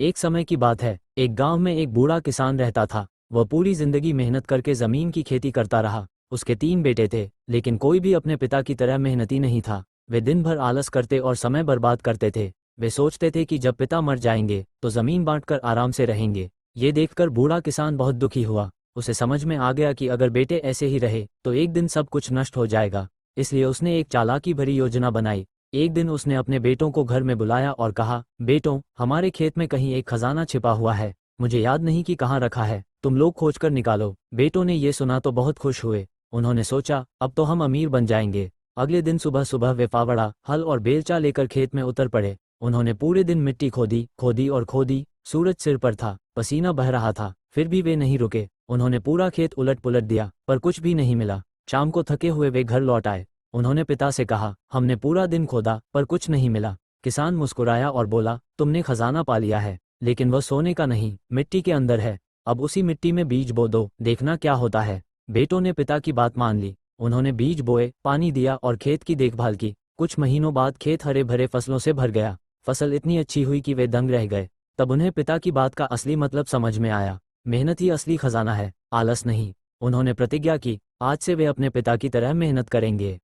एक समय की बात है, एक गांव में एक बूढ़ा किसान रहता था। वह पूरी जिंदगी मेहनत करके जमीन की खेती करता रहा। उसके 3 बेटे थे, लेकिन कोई भी अपने पिता की तरह मेहनती नहीं था। वे दिन भर आलस करते और समय बर्बाद करते थे। वे सोचते थे कि जब पिता मर जाएंगे तो जमीन बांटकर आराम से रहेंगे। ये देखकर बूढ़ा किसान बहुत दुखी हुआ। उसे समझ में आ गया कि अगर बेटे ऐसे ही रहे तो एक दिन सब कुछ नष्ट हो जाएगा। इसलिए उसने एक चालाकी भरी योजना बनाई। एक दिन उसने अपने बेटों को घर में बुलाया और कहा, बेटों, हमारे खेत में कहीं एक खजाना छिपा हुआ है। मुझे याद नहीं कि कहाँ रखा है, तुम लोग खोजकर निकालो। बेटों ने ये सुना तो बहुत खुश हुए। उन्होंने सोचा, अब तो हम अमीर बन जाएंगे। अगले दिन सुबह सुबह वे फावड़ा, हल और बेलचा लेकर खेत में उतर पड़े। उन्होंने पूरे दिन मिट्टी खोदी खोदी और खोदी। सूरज सिर पर था, पसीना बह रहा था, फिर भी वे नहीं रुके। उन्होंने पूरा खेत उलट पुलट दिया, पर कुछ भी नहीं मिला। शाम को थके हुए वे घर लौट आए। उन्होंने पिता से कहा, हमने पूरा दिन खोदा पर कुछ नहीं मिला। किसान मुस्कुराया और बोला, तुमने खजाना पा लिया है, लेकिन वह सोने का नहीं, मिट्टी के अंदर है। अब उसी मिट्टी में बीज बो दो, देखना क्या होता है। बेटों ने पिता की बात मान ली। उन्होंने बीज बोए, पानी दिया और खेत की देखभाल की। कुछ महीनों बाद खेत हरे भरे फसलों से भर गया। फसल इतनी अच्छी हुई कि वे दंग रह गए। तब उन्हें पिता की बात का असली मतलब समझ में आया। मेहनत ही असली खजाना है, आलस नहीं। उन्होंने प्रतिज्ञा की, आज से वे अपने पिता की तरह मेहनत करेंगे।